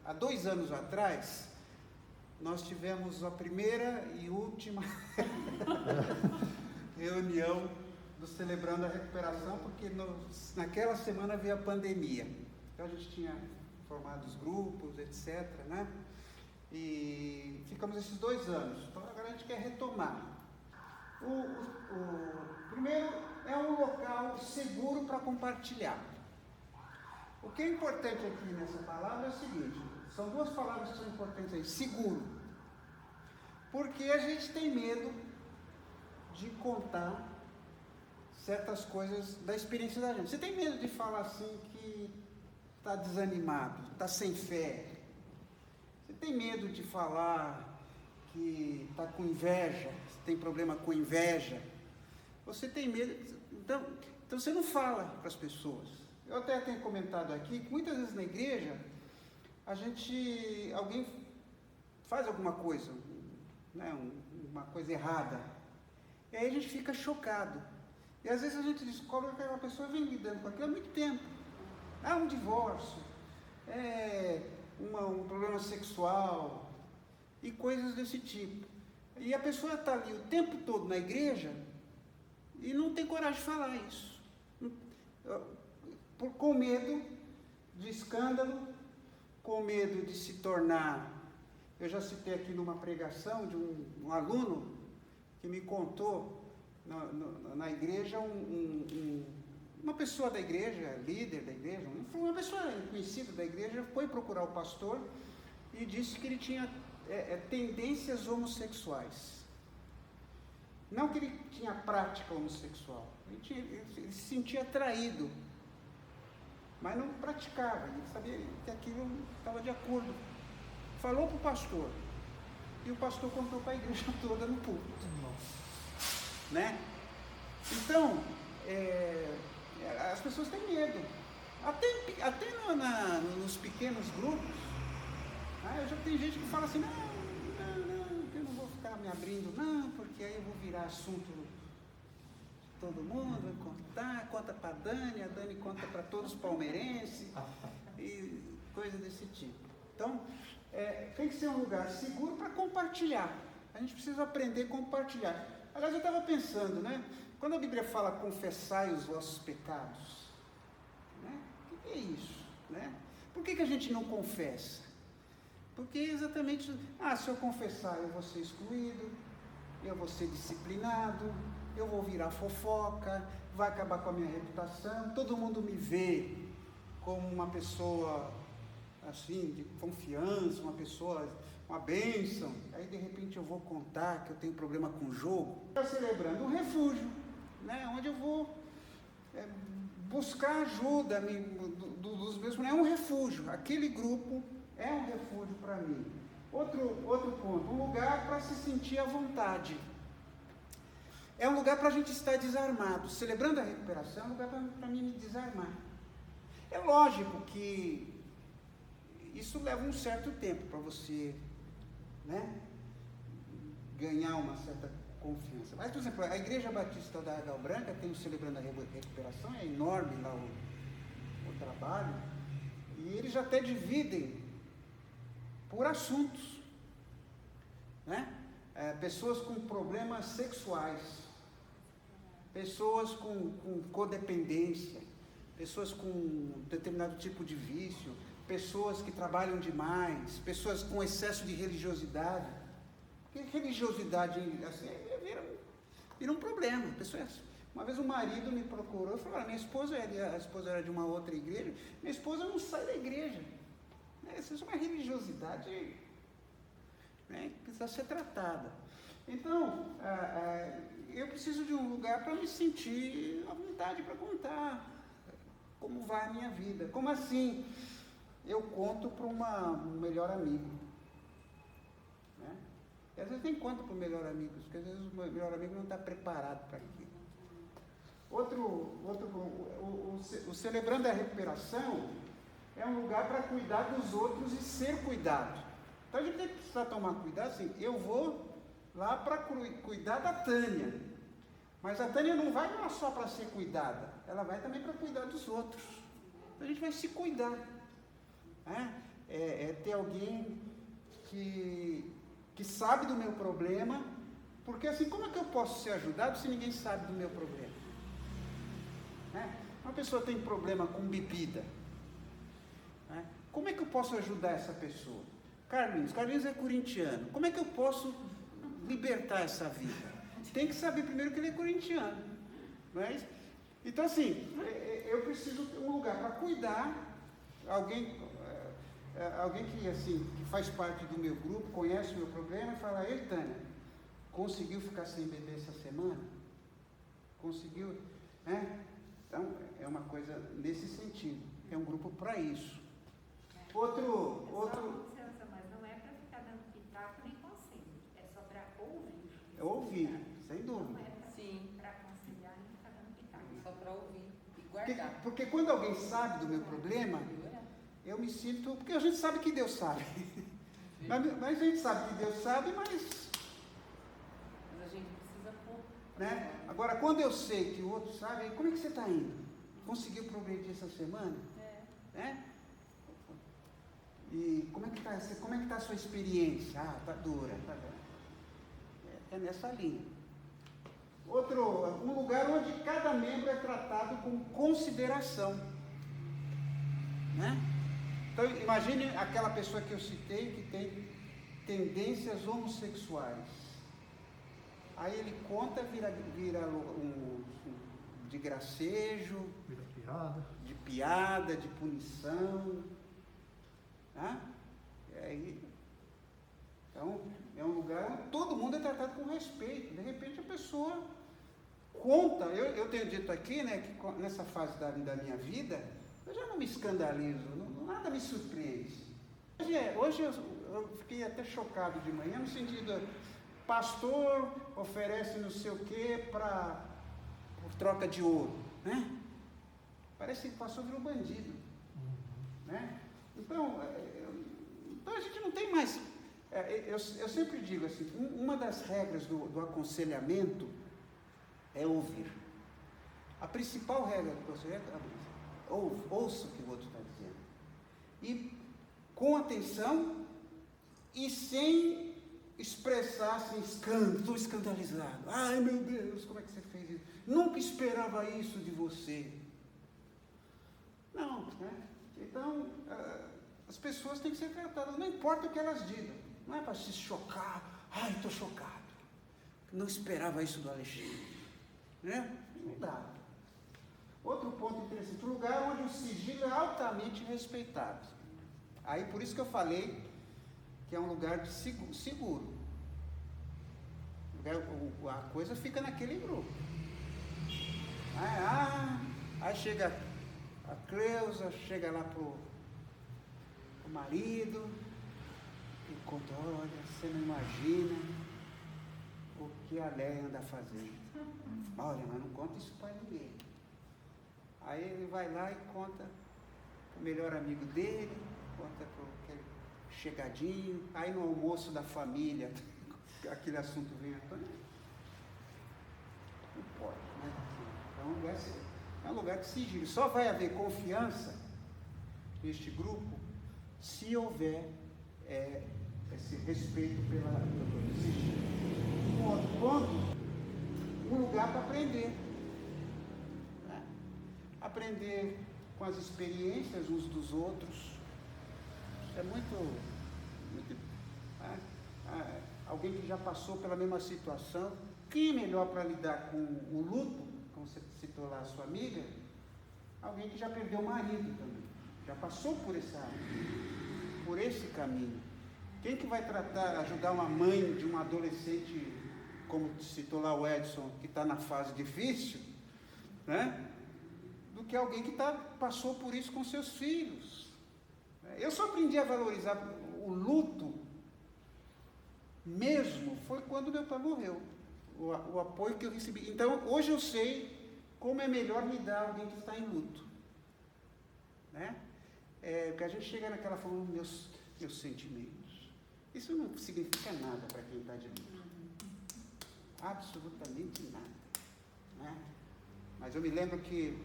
há 2 anos atrás, nós tivemos a primeira e última reunião do Celebrando a Recuperação, porque naquela semana veio a pandemia. Então a gente tinha formado os grupos, etc., né? E ficamos esses 2 anos. Então agora a gente quer retomar. Primeiro, é um local seguro para compartilhar. O que é importante aqui nessa palavra é o seguinte, são 2 palavras que são importantes aí, seguro. Porque a gente tem medo de contar certas coisas da experiência da gente. Você tem medo de falar assim que está desanimado, está sem fé. Você tem medo de falar que está com inveja, você tem problema com inveja. Você tem medo, então você não fala para as pessoas. Eu até tenho comentado aqui que muitas vezes na igreja, alguém faz alguma coisa, né, uma coisa errada, e aí a gente fica chocado. E às vezes a gente descobre que aquela pessoa vem lidando com aquilo há muito tempo. Um divórcio, um problema sexual e coisas desse tipo. E a pessoa está ali o tempo todo na igreja e não tem coragem de falar isso. Com medo de escândalo, com medo de se tornar... Eu já citei aqui numa pregação de um aluno que me contou na igreja, uma pessoa da igreja, líder da igreja, uma pessoa conhecida da igreja, foi procurar o pastor e disse que ele tinha tendências homossexuais. Não que ele tinha prática homossexual, ele se sentia atraído, mas não praticava, ele sabia que aquilo estava de acordo. Falou para o pastor, e o pastor contou para a igreja toda no púlpito. Né? Então, as pessoas têm medo, até nos pequenos grupos. Já tem gente que fala assim, não, eu não vou ficar me abrindo, não, porque aí eu vou virar assunto de todo mundo, vai conta para a Dani conta para todos os palmeirenses, e coisa desse tipo. Então, tem que ser um lugar seguro para compartilhar. A gente precisa aprender a compartilhar. Aliás, eu estava pensando, né? Quando a Bíblia fala confessai os vossos pecados, né? O que é isso? Né? Por que a gente não confessa? Porque exatamente, se eu confessar, eu vou ser excluído, eu vou ser disciplinado, eu vou virar fofoca, vai acabar com a minha reputação, todo mundo me vê como uma pessoa assim, de confiança, uma bênção, aí de repente eu vou contar que eu tenho problema com o jogo. Estou celebrando um refúgio, né, onde eu vou buscar ajuda dos meus, é um refúgio, aquele grupo é um refúgio para mim. Outro ponto, um lugar para se sentir à vontade, é um lugar para a gente estar desarmado. Celebrando a recuperação é um lugar para mim me desarmar. É lógico que isso leva um certo tempo para você, né, ganhar uma certa confiança. Mas, por exemplo, a Igreja Batista da Água Branca tem o Celebrando a Recuperação, é enorme lá o trabalho, e eles até dividem por assuntos, né? Pessoas com problemas sexuais, pessoas com codependência, pessoas com determinado tipo de vício, pessoas que trabalham demais, pessoas com excesso de religiosidade. Porque religiosidade assim, vira um problema. Uma vez um marido me procurou e falou, a esposa era de uma outra igreja, minha esposa não sai da igreja. Isso é uma religiosidade, né, que precisa ser tratada. Então, eu preciso de um lugar para me sentir à vontade para contar como vai a minha vida. Como assim? Eu conto para um melhor amigo, né? E às vezes nem conto para o melhor amigo, porque às vezes o melhor amigo não está preparado para aquilo. O Celebrando a Recuperação é um lugar para cuidar dos outros e ser cuidado. Então a gente tem que precisar tomar cuidado, assim, eu vou lá para cuidar da Tânia, mas a Tânia não vai lá só para ser cuidada, ela vai também para cuidar dos outros. Então a gente vai se cuidar. é ter alguém que sabe do meu problema, porque assim, como é que eu posso ser ajudado se ninguém sabe do meu problema? Né? Uma pessoa tem problema com bebida, né? Como é que eu posso ajudar essa pessoa? Carlinhos é corintiano, como é que eu posso libertar essa vida? Tem que saber primeiro que ele é corintiano, não é isso? Então assim, eu preciso ter um lugar para cuidar, alguém que assim, que faz parte do meu grupo, conhece o meu problema e fala: ei, Tânia, conseguiu ficar sem beber essa semana? Conseguiu, né? Então, é uma coisa nesse sentido, é um grupo para isso. Outro... Mas não é para ficar dando pitaco nem conselho, é só para ouvir. Ouvir, sem dúvida. Não é para aconselhar nem ficar dando pitaco. Só para ouvir e guardar. Porque quando alguém sabe do meu problema, eu me sinto... Porque a gente sabe que Deus sabe. Mas a gente sabe que Deus sabe, mas a gente precisa pôr. né? Agora, quando eu sei que o outro sabe, como é que você está indo? Conseguiu progredir essa semana? Né? E como é que está a sua experiência? Ah, está dura, está dura. É nessa linha. Um lugar onde cada membro é tratado com consideração. Né? Então, imagine aquela pessoa que eu citei que tem tendências homossexuais. Aí ele conta, vira de gracejo, Vira de piada, de punição. Né? E aí, então, é um lugar onde todo mundo é tratado com respeito. De repente a pessoa conta. Eu tenho dito aqui, né, que nessa fase da minha vida, eu já não me escandalizo, nada me surpreende. Hoje eu fiquei até chocado de manhã, no sentido, pastor oferece não sei o que por troca de ouro, né? Parece que o pastor virou bandido, né? Então a gente não tem mais... Eu sempre digo assim, uma das regras do aconselhamento é ouvir. A principal regra do aconselhamento é ouça o que o outro está dizendo. E com atenção e sem expressar assim, estou escandalizado. Ai meu Deus, como é que você fez isso? Nunca esperava isso de você. Não, né? Então, as pessoas têm que ser tratadas, não importa o que elas digam. Não é para se chocar. Ai, estou chocado. Não esperava isso do Alexandre. Né? Não dá. Outro ponto interessante, um lugar onde o sigilo é altamente respeitado. Aí por isso que eu falei que é um lugar de seguro. A coisa fica naquele grupo. Aí chega a Cleusa, chega lá pro marido e conta: olha, você não imagina o que a Léia anda fazendo. Olha, mas não conta isso para ninguém. Aí ele vai lá e conta o melhor amigo dele, conta para aquele chegadinho, aí no almoço da família, aquele assunto vem à tona. Não pode, né? É um lugar de sigilo. Só vai haver confiança neste grupo se houver esse respeito pelo sigilo. Um outro ponto, um lugar para aprender. Né? Aprender com as experiências uns dos outros. É muito alguém que já passou pela mesma situação. Quem é melhor para lidar com o luto, como você citou lá a sua amiga? Alguém que já perdeu o marido também, já passou por esse caminho. Quem que vai ajudar uma mãe de um adolescente, como citou lá o Edson, que está na fase difícil, né? Do que alguém que passou por isso com seus filhos. Eu só aprendi a valorizar o luto mesmo foi quando meu pai morreu, o apoio que eu recebi. Então hoje eu sei como é melhor lidar com alguém que está em luto, né? Porque a gente chega naquela forma, meus sentimentos, isso não significa nada para quem está de luto, absolutamente nada, né? Mas eu me lembro que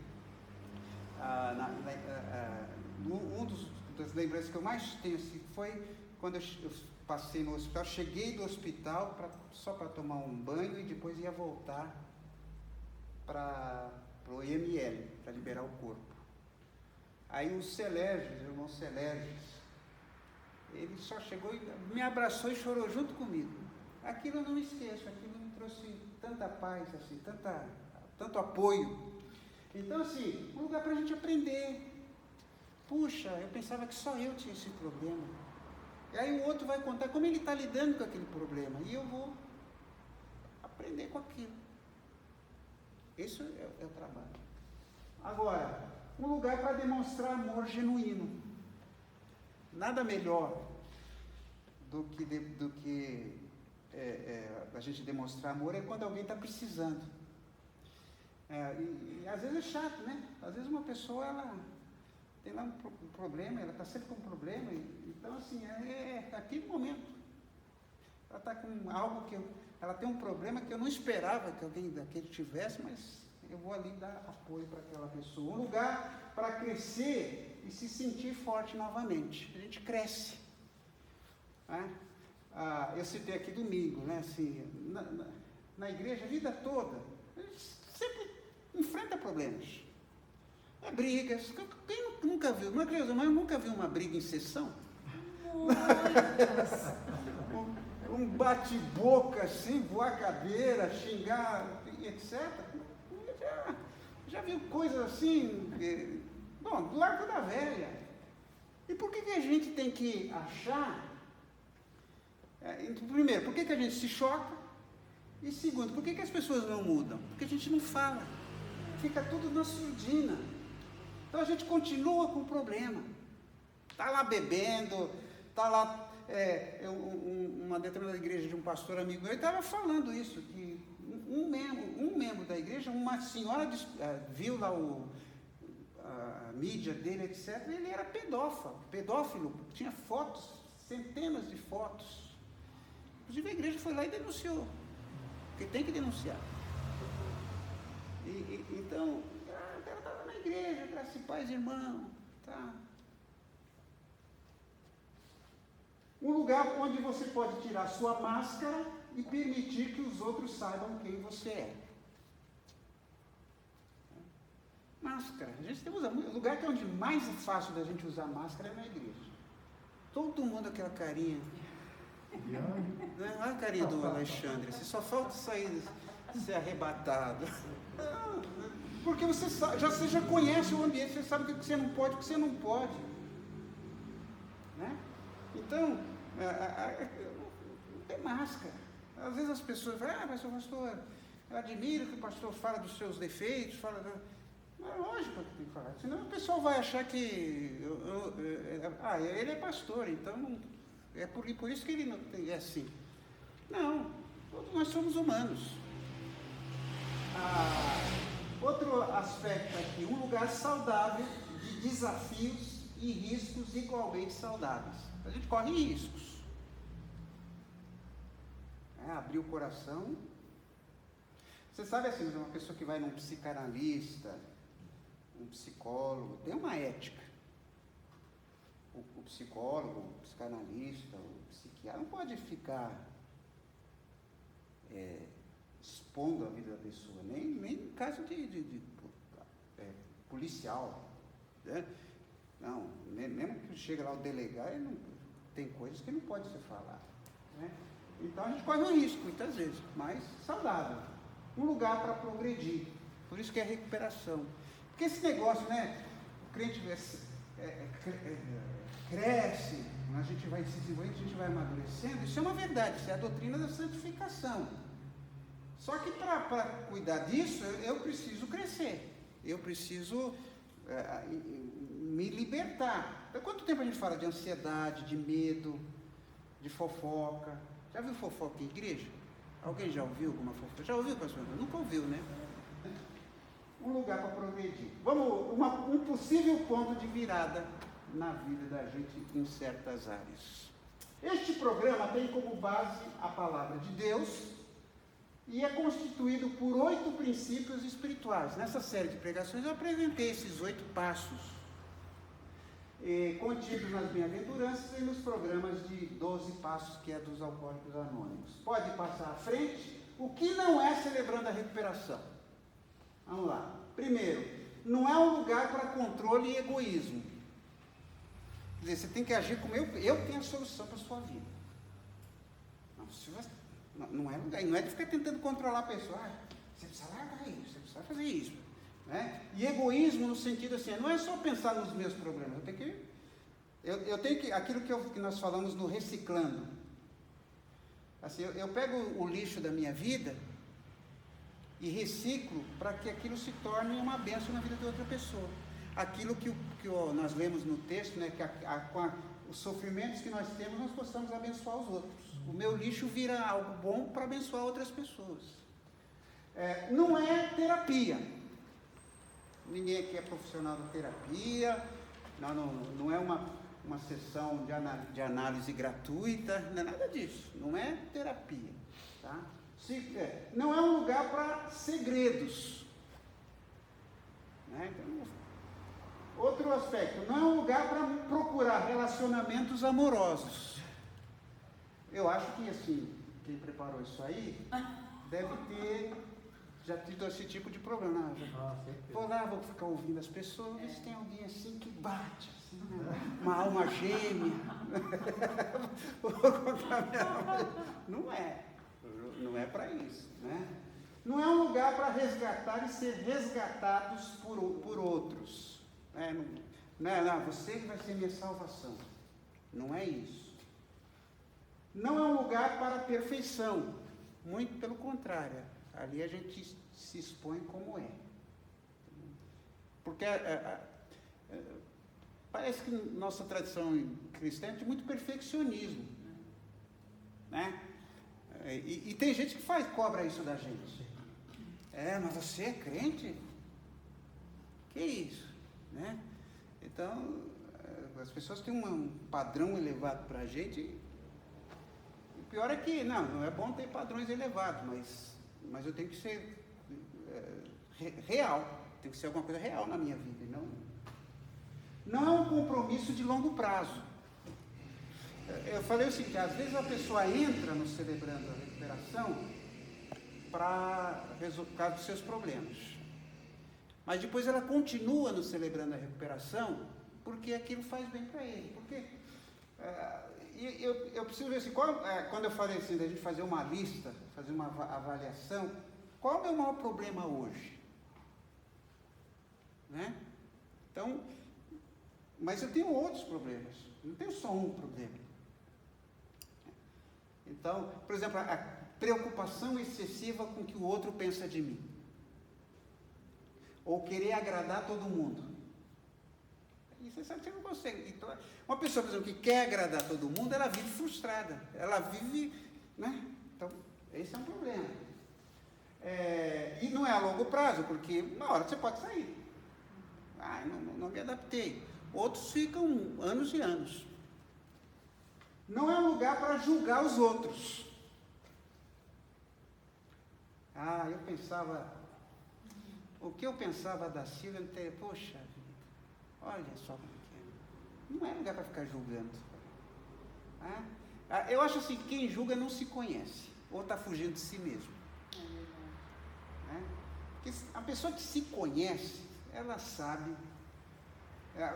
um das lembranças que eu mais tenho assim, foi quando eu passei no hospital, cheguei do hospital só para tomar um banho e depois ia voltar para o IML, para liberar o corpo. Aí o Celérgio, o irmão Celérgio, ele só chegou e me abraçou e chorou junto comigo. Aquilo eu não me esqueço, aquilo me trouxe tanta paz, assim, tanto apoio. Então, assim, um lugar para a gente aprender. Puxa, eu pensava que só eu tinha esse problema. E aí o outro vai contar como ele está lidando com aquele problema. E eu vou aprender com aquilo. Isso é o trabalho. Agora, um lugar para demonstrar amor genuíno. Nada melhor do que a gente demonstrar amor é quando alguém está precisando. E às vezes é chato, né? Às vezes uma pessoa, ela tem lá um problema, ela está sempre com um problema, então assim, aquele momento. Ela está com algo ela tem um problema que eu não esperava que alguém daquele tivesse, mas eu vou ali dar apoio para aquela pessoa. Um lugar para crescer e se sentir forte novamente. A gente cresce. Né? Eu citei aqui domingo, né? Assim, na igreja a vida toda, a gente sempre enfrenta problemas. Brigas. Quem nunca viu? Não acredito, mas eu nunca vi uma briga em sessão. Um bate-boca assim, voar cadeira, xingar, etc. Já viu coisas assim, do Largo da Velha. E por que a gente tem que achar? Primeiro, por que a gente se choca? E segundo, por que as pessoas não mudam? Porque a gente não fala. Fica tudo na surdina. Então a gente continua com o problema. Está lá bebendo, está lá. Uma determinada igreja de um pastor amigo meu, ele estava falando isso, que um membro da igreja, uma senhora viu lá a mídia dele, etc., ele era pedófilo, tinha fotos, centenas de fotos. Inclusive a igreja foi lá e denunciou, porque tem que denunciar. Então, o cara estava na igreja, graças e paz, irmão, tá? Um lugar onde você pode tirar sua máscara e permitir que os outros saibam quem você é. Máscara. A gente usa muito. O lugar que é onde mais é fácil da gente usar máscara é na igreja. Todo mundo aquela carinha. Olha a carinha do Alexandre. Você só falta sair, ser arrebatado. Porque você já conhece o ambiente, você sabe o que você não pode, o que você não pode. Né? Então, não tem máscara. Às vezes as pessoas falam, mas o pastor, eu admiro que o pastor fala dos seus defeitos, Não é lógico que tem que falar, senão o pessoal vai achar que ele é pastor, então é por isso que ele não é assim. Não, todos nós somos humanos. Outro aspecto aqui, um lugar saudável de desafios e riscos igualmente saudáveis. A gente corre riscos. Abrir o coração. Você sabe assim, uma pessoa que vai num psicanalista, um psicólogo, tem uma ética. O psicólogo, o psicanalista, o psiquiatra, não pode ficar expondo a vida da pessoa, nem em caso de policial. Né? Não, mesmo que chega lá o delegado, tem coisas que não pode ser falado. Né? Então a gente corre um risco, muitas vezes, mas saudável. Um lugar para progredir. Por isso que é recuperação. Porque esse negócio, né? O crente cresce, a gente vai se desenvolvendo, a gente vai amadurecendo. Isso é uma verdade, isso é a doutrina da santificação. Só que para cuidar disso, eu preciso crescer. Eu preciso me libertar. Há quanto tempo a gente fala de ansiedade, de medo, de fofoca? Já viu fofoca em igreja? Alguém já ouviu alguma fofoca? Já ouviu, pastor? Nunca ouviu, né? Um lugar para progredir. Um possível ponto de virada na vida da gente em certas áreas. Este programa tem como base a palavra de Deus e é constituído por 8 princípios espirituais. Nessa série de pregações eu apresentei esses 8 passos. contidos nas bem-aventuranças e nos programas de 12 passos, que é dos Alcoólicos Anônimos. Pode passar à frente. O que não é celebrando a recuperação? Vamos lá. Primeiro, não é um lugar para controle e egoísmo. Quer dizer, você tem que agir como eu tenho a solução para a sua vida. Não é lugar, não é de ficar tentando controlar a pessoa. Você precisa largar isso, você precisa fazer isso. Né? E egoísmo no sentido assim, não é só pensar nos meus problemas, eu tenho que aquilo que nós falamos no reciclando. Assim, eu pego o lixo da minha vida e reciclo para que aquilo se torne uma bênção na vida de outra pessoa. Aquilo que nós lemos no texto, né, que com os sofrimentos que nós temos, nós possamos abençoar os outros. O meu lixo vira algo bom para abençoar outras pessoas. Não é terapia. Ninguém aqui é profissional de terapia, não é uma sessão de análise gratuita, não é nada disso, não é terapia. Tá? Não é um lugar para segredos. Né? Então, outro aspecto, não é um lugar para procurar relacionamentos amorosos. Eu acho que, assim, quem preparou isso aí deve ter já tido esse tipo de problema. Vou lá, vou ficar ouvindo as pessoas, ver se tem alguém assim que bate, assim, né? Uma alma gêmea. Vou contar não é para isso, né? Não é um lugar para resgatar e ser resgatados por outros. Não, você vai ser minha salvação. Não é isso. Não é um lugar para a perfeição. Muito pelo contrário. Ali a gente se expõe como é. Porque parece que nossa tradição cristã é de muito perfeccionismo. Né? E tem gente que cobra isso da gente. Mas você é crente? Que isso? Né? Então, as pessoas têm um padrão elevado para a gente. O pior é que, não é bom ter padrões elevados, mas eu tenho que ser real, tem que ser alguma coisa real na minha vida. Não é um compromisso de longo prazo. Eu falei o seguinte, às vezes a pessoa entra no Celebrando a Recuperação para resultado dos seus problemas. Mas depois ela continua no Celebrando a Recuperação porque aquilo faz bem para ele. Porque eu preciso ver assim, quando eu falei assim, da gente fazer uma lista, fazer uma avaliação, qual é o meu maior problema hoje? Né? Então, mas eu tenho outros problemas, não tenho só um problema. Então, por exemplo, a preocupação excessiva com o que o outro pensa de mim. Ou querer agradar todo mundo. E você sabe que você não consegue. Então, uma pessoa, por exemplo, que quer agradar todo mundo, ela vive frustrada. Ela vive, né? Então, esse é um problema. E não é a longo prazo, porque na hora você pode sair. Não me adaptei. Outros ficam anos e anos. Não é um lugar para julgar os outros. Eu pensava... O que eu pensava da Silvia, poxa vida, olha só como é. Não é lugar para ficar julgando. Eu acho assim, quem julga não se conhece, ou está fugindo de si mesmo. Porque a pessoa que se conhece, ela sabe,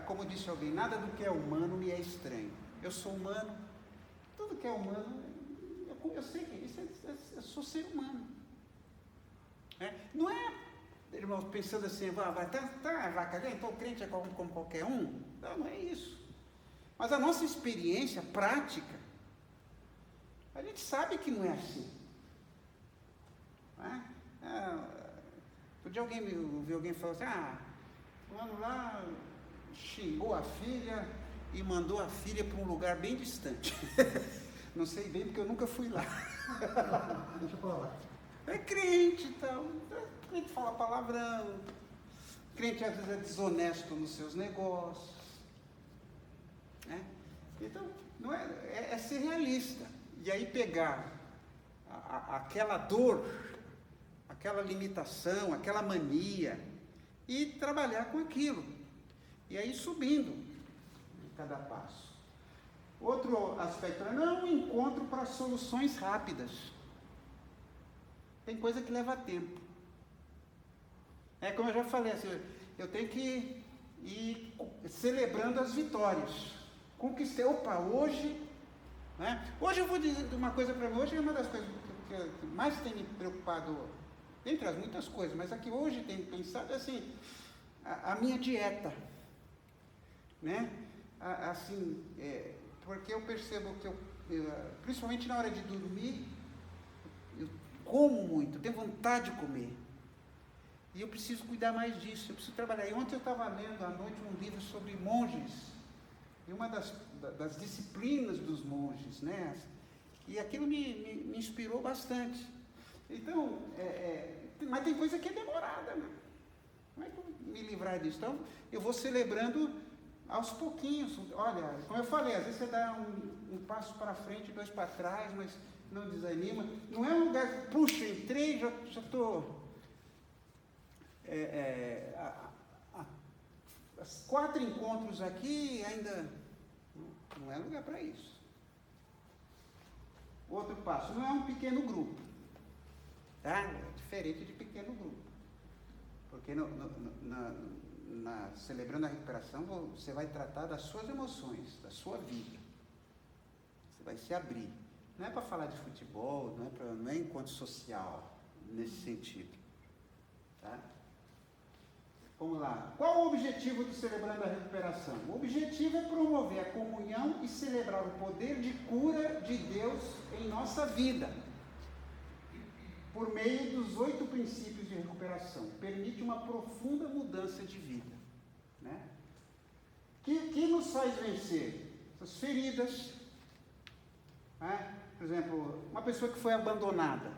como disse alguém, nada do que é humano me é estranho. Eu sou humano, tudo que é humano, eu sei que isso eu sou ser humano. Não é, irmãos, pensando assim, vai cagar, então o crente é como qualquer um. Não é isso. Mas a nossa experiência prática, a gente sabe que não é assim. Outro dia ouvi alguém falar assim, fulano lá xingou a filha e mandou a filha para um lugar bem distante. Não sei bem porque eu nunca fui lá. Deixa eu falar. É crente e tal. Crente fala palavrão. Crente às vezes é desonesto nos seus negócios. Então, não é ser realista. E aí pegar aquela dor, aquela limitação, aquela mania e trabalhar com aquilo. E aí subindo. cada passo. Outro aspecto, não é um encontro para soluções rápidas. Tem coisa que leva tempo. É como eu já falei, assim, eu tenho que ir celebrando as vitórias. Conquistei, hoje, né? Hoje eu vou dizer uma coisa para mim, hoje é uma das coisas que mais tem me preocupado, entre as muitas coisas, mas aqui hoje tenho pensado assim, a minha dieta, né? Assim, porque eu percebo que principalmente na hora de dormir, eu como muito, tenho vontade de comer. E eu preciso cuidar mais disso, eu preciso trabalhar. E ontem eu estava lendo à noite um livro sobre monges, e uma das disciplinas dos monges, né? E aquilo me inspirou bastante. Então, mas tem coisa que é demorada, né? Como é que eu vou me livrar disso? Então, eu vou celebrando aos pouquinhos. Olha, como eu falei, às vezes você dá um passo para frente, 2 para trás, mas não desanima. Não é um lugar que, puxa, entrei, já estou... Os 4 encontros aqui ainda não é lugar para isso. Outro passo, não é um pequeno grupo, tá? É diferente de pequeno grupo, porque celebrando a recuperação você vai tratar das suas emoções, da sua vida, você vai se abrir. Não é para falar de futebol, não é encontro social nesse sentido, tá? Vamos lá. Qual o objetivo do Celebrando a Recuperação? O objetivo é promover a comunhão e celebrar o poder de cura de Deus em nossa vida, por meio dos 8 princípios de recuperação. Permite uma profunda mudança de vida, né? Que nos faz vencer? Essas feridas, né? Por exemplo, uma pessoa que foi abandonada,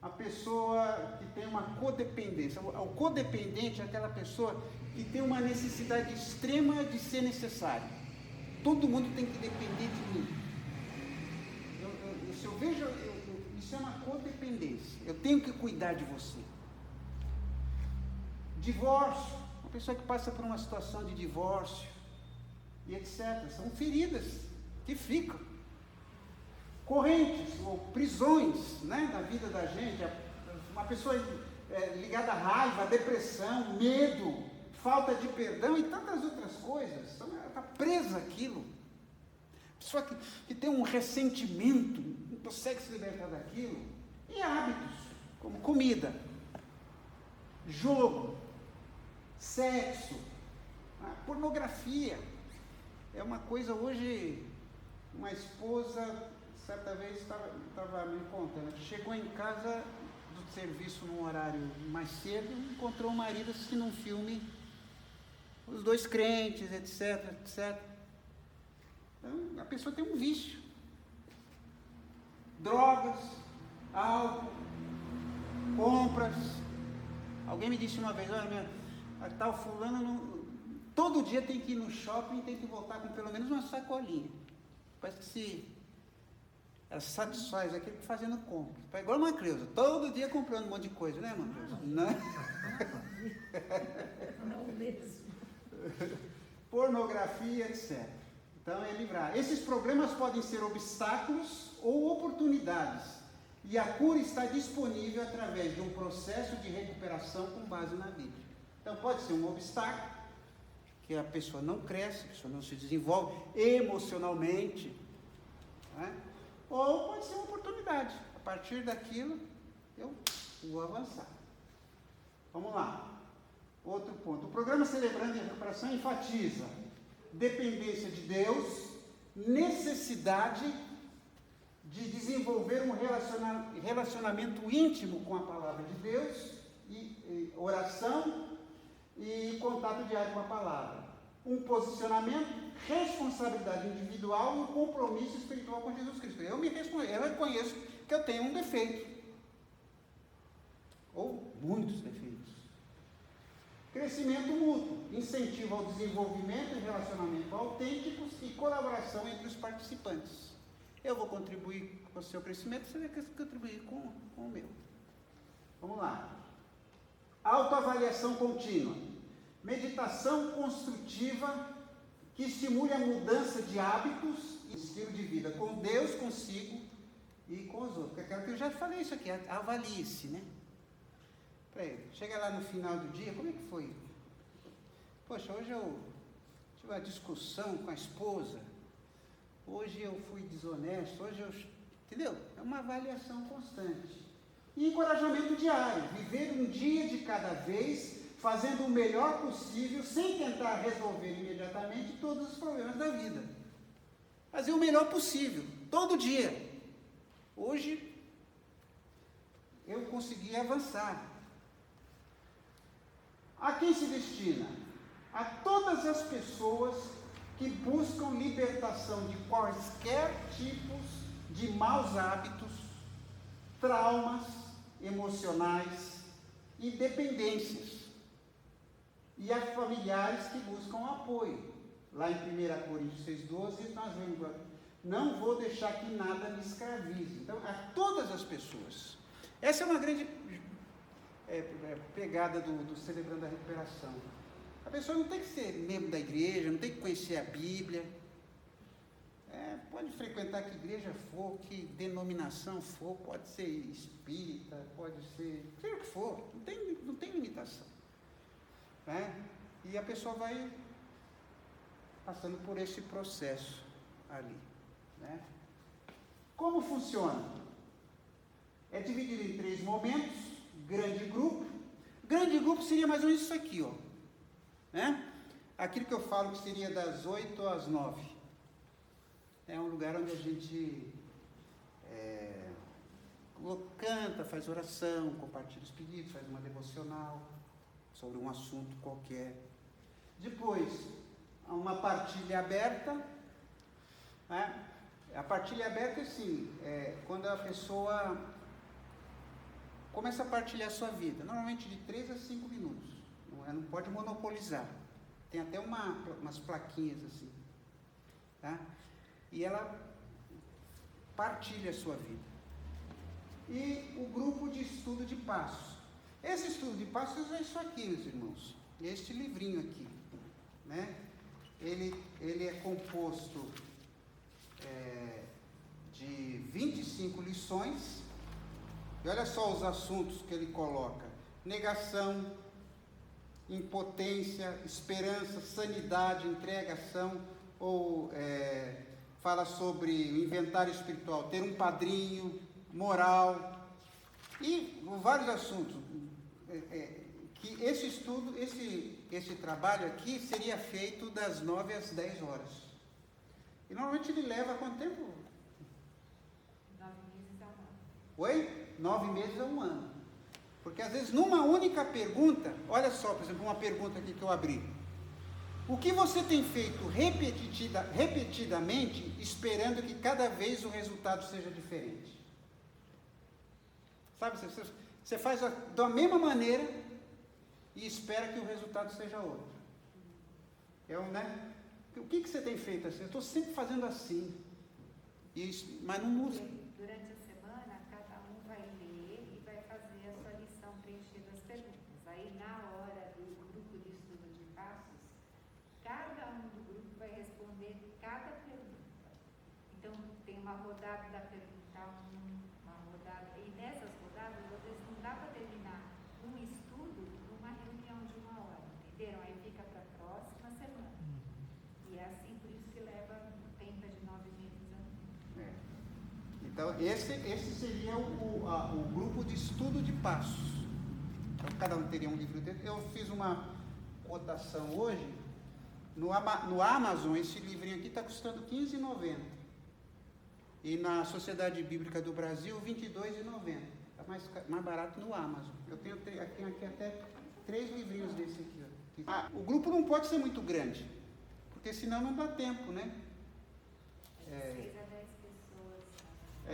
a pessoa que tem uma codependência. O codependente é aquela pessoa que tem uma necessidade extrema de ser necessário. Todo mundo tem que depender de mim. Se eu vejo, isso é uma codependência. Eu tenho que cuidar de você. Divórcio. Uma pessoa que passa por uma situação de divórcio e etc. São feridas que ficam. Correntes ou prisões, né, na vida da gente, uma pessoa ligada à raiva, à depressão, medo, falta de perdão e tantas outras coisas, ela está presa àquilo. Pessoa que tem um ressentimento, não consegue se libertar daquilo. E hábitos, como comida, jogo, sexo, pornografia. É uma coisa hoje, uma esposa... Certa vez estava me contando, chegou em casa do serviço num horário mais cedo, encontrou o marido assistindo um filme, os 2 crentes, etc, etc. Então, a pessoa tem um vício. Drogas, álcool, compras. Alguém me disse uma vez, olha, tal fulano, todo dia tem que ir no shopping e tem que voltar com pelo menos uma sacolinha. Parece que ela satisfaz aquilo fazendo compra. É igual uma Creuza, todo dia comprando um monte de coisa, né, irmã Creuza? Não mesmo. Pornografia, etc. Então é livrar. Esses problemas podem ser obstáculos ou oportunidades. E a cura está disponível através de um processo de recuperação com base na Bíblia. Então pode ser um obstáculo, que a pessoa não cresce, a pessoa não se desenvolve emocionalmente, né? Ou pode ser uma oportunidade. A partir daquilo, eu vou avançar. Vamos lá. Outro ponto. O programa Celebrando a Recuperação enfatiza dependência de Deus, necessidade de desenvolver um relacionamento íntimo com a palavra de Deus, e oração e contato diário com a palavra. Um posicionamento, responsabilidade individual e um compromisso espiritual com Jesus Cristo. Eu reconheço que eu tenho um defeito, ou muitos defeitos. Crescimento mútuo, incentivo ao desenvolvimento e relacionamento autênticos e colaboração entre os participantes. Eu vou contribuir com o seu crescimento, você vai contribuir com o meu. Vamos lá. Autoavaliação contínua. Meditação construtiva que estimule a mudança de hábitos e estilo de vida com Deus, consigo e com os outros. Porque eu já falei isso aqui, avalie-se, né? Chega lá no final do dia, como é que foi? Poxa, hoje eu tive uma discussão com a esposa, hoje eu fui desonesto, entendeu? É uma avaliação constante. E encorajamento diário, viver um dia de cada vez, fazendo o melhor possível, sem tentar resolver imediatamente todos os problemas da vida. Fazer o melhor possível, todo dia. Hoje, eu consegui avançar. A quem se destina? A todas as pessoas que buscam libertação de quaisquer tipos de maus hábitos, traumas emocionais e dependências. E a familiares que buscam apoio. Lá em 1 Coríntios 6,12, nós vemos, não vou deixar que nada me escravize. Então, a todas as pessoas. Essa é uma grande pegada do Celebrando a Recuperação. A pessoa não tem que ser membro da igreja, não tem que conhecer a Bíblia. Pode frequentar que igreja for, que denominação for, pode ser espírita, pode ser, seja o que for, não tem limitação. Né? E a pessoa vai passando por esse processo ali. Né? Como funciona? É dividido em 3 momentos, grande grupo. Grande grupo seria mais ou menos isso aqui, ó. Né? Aquilo que eu falo que seria das 8 às 9. É um lugar onde a gente canta, faz oração, compartilha os pedidos, faz uma devocional sobre um assunto qualquer. Depois, uma partilha aberta. Né? A partilha aberta é assim, quando a pessoa começa a partilhar a sua vida, normalmente de 3 a 5 minutos. Não pode monopolizar. Tem até umas plaquinhas assim. Tá? E ela partilha a sua vida. E o grupo de estudo de passos. Esse estudo de passos é isso aqui, meus irmãos. Este livrinho aqui. Né? Ele é composto de 25 lições. E olha só os assuntos que ele coloca: negação, impotência, esperança, sanidade, entregação, ou fala sobre o inventário espiritual, ter um padrinho, moral, e vários assuntos. Que esse estudo, esse trabalho aqui seria feito das 9 às 10 horas. E normalmente ele leva quanto tempo? 9 meses a 1 ano. Oi? 9 meses a 1 ano. Porque às vezes numa única pergunta, olha só, por exemplo, uma pergunta aqui que eu abri. O que você tem feito repetidamente, esperando que cada vez o resultado seja diferente? Sabe, você faz da mesma maneira e espera que o resultado seja outro. Né? O que você tem feito assim? Eu estou sempre fazendo assim, mas não muda. Durante a semana, cada um vai ler e vai fazer a sua lição preenchendo as perguntas. Aí, na hora do grupo de estudo de passos, cada um do grupo vai responder cada pergunta. Então, tem uma rodada da pergunta 1, uma rodada, e nessas rodadas, às vezes não dá para terminar um estudo numa reunião de 1 hora, entenderam? Aí fica para a próxima semana. E é assim, por isso que leva tempo de 9 meses a 1 ano. Então, esse seria o grupo de estudo de passos. Então, cada um teria um livro dentro. Eu fiz uma cotação hoje. No Amazon, esse livrinho aqui está custando R$ 15,90. E na Sociedade Bíblica do Brasil, R$ 22,90. Está mais barato no Amazon. Eu tenho aqui até 3 livrinhos desse aqui. Ó. O grupo não pode ser muito grande, porque senão não dá tempo, né?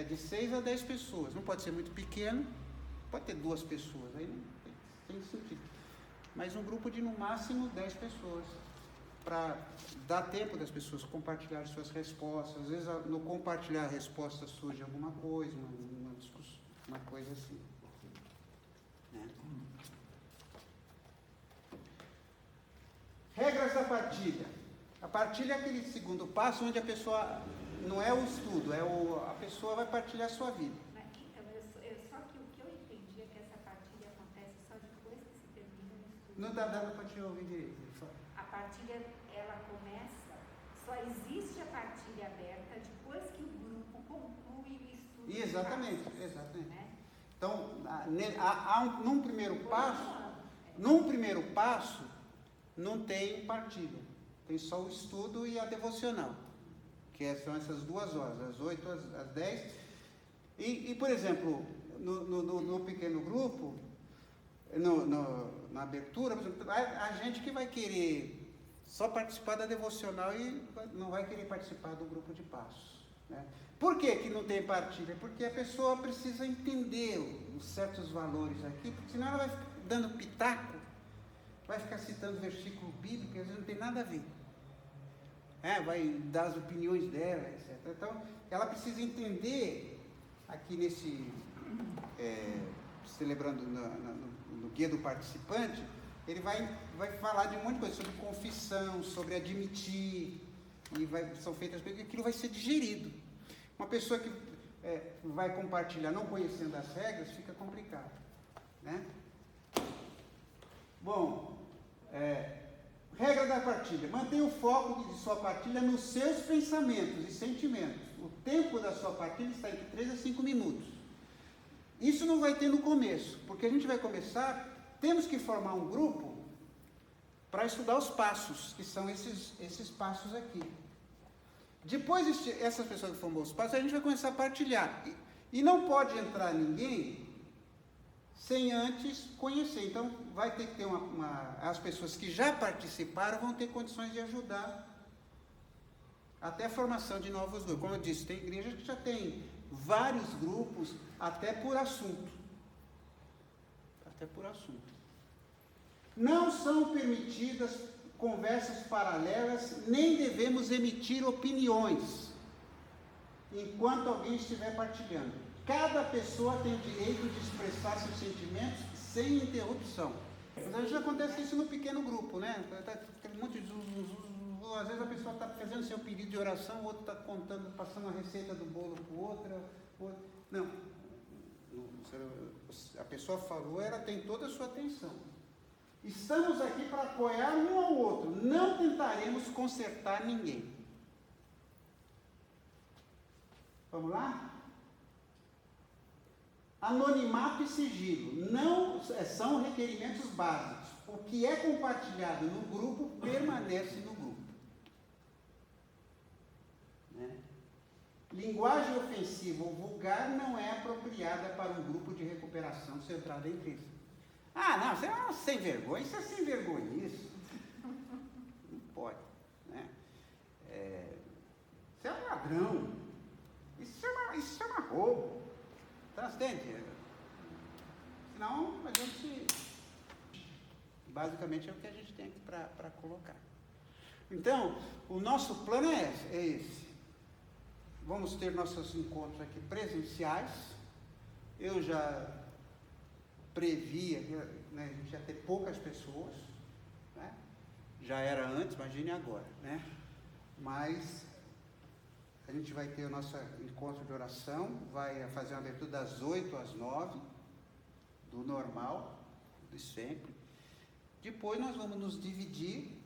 De 6 a 10 pessoas. Não pode ser muito pequeno, pode ter 2 pessoas, aí não tem sentido. Mas um grupo de no máximo 10 pessoas, para dar tempo das pessoas compartilharem suas respostas. Às vezes no compartilhar a resposta surge alguma coisa, uma discussão, uma coisa assim. Né? Regras da partilha. A partilha é aquele segundo passo onde a pessoa, não é o estudo, a pessoa vai partilhar a sua vida. Então, só que o que eu entendi é que essa partilha acontece só depois que se termina o estudo. Não dá para te ouvir direito. A partilha, ela começa, só existe a partilha aberta depois que o grupo conclui o estudo. Exatamente, de casos, exatamente. né? Então, num primeiro passo, não tem partilha. Tem só o estudo e a devocional, que são essas 2 horas, às 8 às 10. E por exemplo, no pequeno grupo, na abertura, por exemplo, a gente que vai querer só participar da devocional e não vai querer participar do grupo de passos, né? Por que não tem partilha? Porque a pessoa precisa entender os certos valores aqui, porque senão ela vai ficar dando pitaco, vai ficar citando versículo bíblico, que às vezes não tem nada a ver. Vai dar as opiniões dela, etc. Então, ela precisa entender, aqui celebrando no guia do participante, ele vai falar de um monte de coisa, sobre confissão, sobre admitir, e são feitas coisas, e aquilo vai ser digerido. Uma pessoa que vai compartilhar não conhecendo as regras, fica complicado, né? Bom, regra da partilha: mantenha o foco de sua partilha nos seus pensamentos e sentimentos. O tempo da sua partilha está entre 3 a 5 minutos. Isso não vai ter no começo, porque a gente vai começar, temos que formar um grupo para estudar os passos, que são esses passos aqui. Depois, essas pessoas que formam os passos, a gente vai começar a partilhar. E não pode entrar ninguém sem antes conhecer. Então, vai ter que ter as pessoas que já participaram vão ter condições de ajudar até a formação de novos grupos. Como eu disse, tem igrejas que já tem vários grupos, até por assunto. Não são permitidas conversas paralelas, nem devemos emitir opiniões enquanto alguém estiver partilhando. Cada pessoa tem o direito de expressar seus sentimentos sem interrupção. Mas às vezes acontece isso no pequeno grupo, né? Às vezes a pessoa está fazendo seu pedido de oração, o outro está contando, passando a receita do bolo para o outro. Não. A pessoa falou, ela tem toda a sua atenção. Estamos aqui para apoiar um ao outro. Não tentaremos consertar ninguém. Vamos lá? Anonimato e sigilo não são requerimentos básicos. O que é compartilhado no grupo permanece no grupo. Né? Linguagem ofensiva ou vulgar não é apropriada para um grupo de recuperação centrado em Cristo. Não, você é sem vergonha, isso é sem vergonha, isso. Não pode, né? Você é um ladrão, isso é um roubo. Transcende. Senão, a gente, basicamente é o que a gente tem aqui para colocar. Então, o nosso plano é esse. Vamos ter nossos encontros aqui presenciais. Eu já previa, né, a gente ia ter poucas pessoas, né? Já era antes, imagine agora, né? Mas a gente vai ter o nosso encontro de oração, vai fazer uma abertura das 8 às 9, do normal, de sempre. Depois nós vamos nos dividir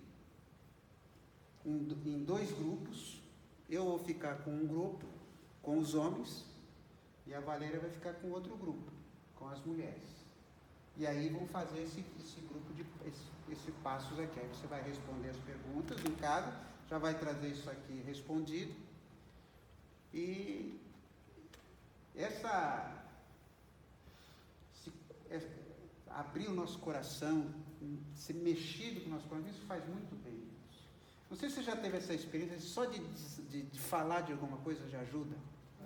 em 2 grupos. Eu vou ficar com um grupo, com os homens, e a Valéria vai ficar com outro grupo, com as mulheres. E aí vamos fazer esse grupo esse passos aqui. Aí você vai responder as perguntas em casa, já vai trazer isso aqui respondido. E abrir o nosso coração, ser mexido com o nosso coração, isso faz muito bem. Não sei se você já teve essa experiência, só de falar de alguma coisa já ajuda.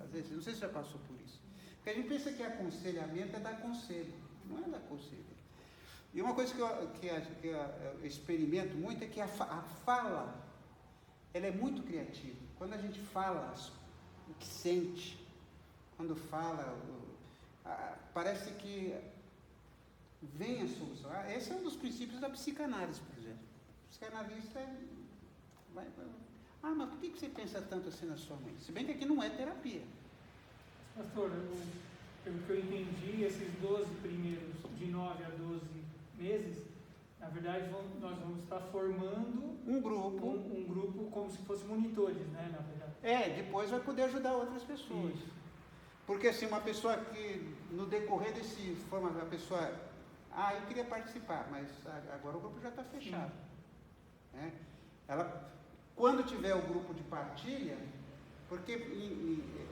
Às vezes, não sei se você já passou por isso. Porque a gente pensa que aconselhamento é dar conselho. Não é dar conselho. E uma coisa que eu experimento muito é que a fala, ela é muito criativa. Quando a gente fala o que sente, quando fala, parece que vem a solução. Esse é um dos princípios da psicanálise, por exemplo. O psicanalista Ah, mas por que você pensa tanto assim na sua mãe? Se bem que aqui não é terapia. Pastor, pelo que eu entendi, esses 12 primeiros, de 9 a 12 meses, na verdade nós vamos estar formando Um grupo. um grupo como se fossem monitores, né, na verdade. Depois vai poder ajudar outras pessoas. Isso. Porque assim, uma pessoa que no decorrer desse formato, a pessoa, eu queria participar, mas agora o grupo já está fechado. Né? Quando tiver o grupo de partilha, porque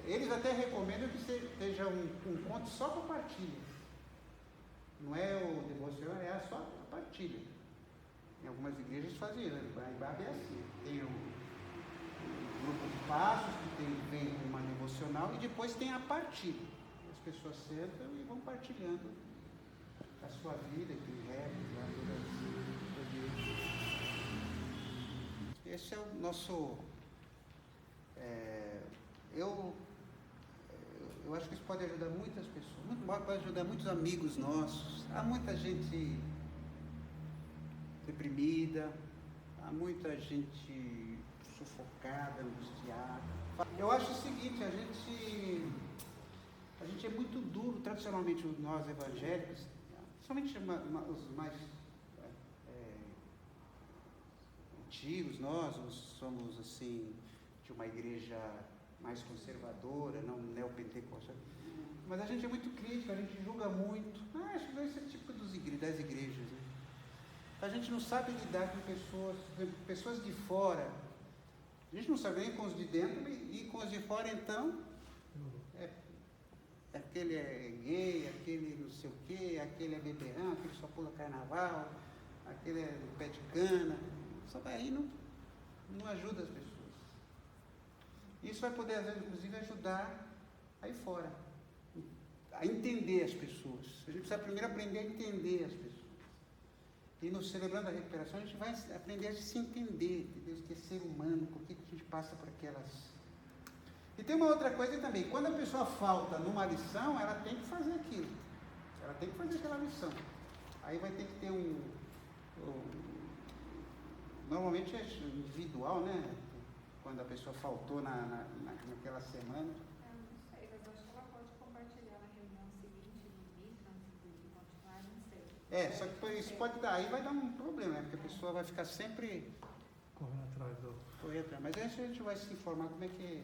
eles até recomendam que seja um encontro só para partilha. Não é o devocional, é só a partilha. Em algumas igrejas faziam, a IBAB é assim, tem um grupo de passos que vem com uma devocional e depois tem a partilha. As pessoas sentam e vão partilhando a sua vida, que regras, esse é o nosso. Eu acho que isso pode ajudar muitas pessoas, pode ajudar muitos amigos nossos. Há muita gente deprimida, há muita gente sufocada, angustiada. Eu acho o seguinte, a gente é muito duro, tradicionalmente nós evangélicos, somente os mais antigos, nós somos assim, de uma igreja mais conservadora, não neopentecostal. Mas a gente é muito crítico, a gente julga muito. Acho que esse é tipo das igrejas. Né? A gente não sabe lidar com pessoas de fora. A gente não sabe nem com os de dentro e com os de fora, então. Aquele é gay, aquele não sei o quê, aquele é beberrão, aquele só pula carnaval, aquele é do pé de cana. Só aí não ajuda as pessoas. Isso vai poder, às vezes, inclusive, ajudar aí fora, a entender as pessoas. A gente precisa primeiro aprender a entender as pessoas. E no Celebrando a Recuperação, a gente vai aprender a se entender, que é ser humano, por que a gente passa por aquelas... E tem uma outra coisa também, quando a pessoa falta numa lição, ela tem que fazer aquilo. Ela tem que fazer aquela lição. Aí vai ter que ter normalmente é individual, né? Quando a pessoa faltou naquela semana. Eu não sei, mas acho que ela pode compartilhar na reunião seguinte, no vídeo, antes de continuar, não sei. Só que isso pode dar, aí vai dar um problema, né? Porque a pessoa vai ficar sempre Correndo atrás do. Mas aí a gente vai se informar como é que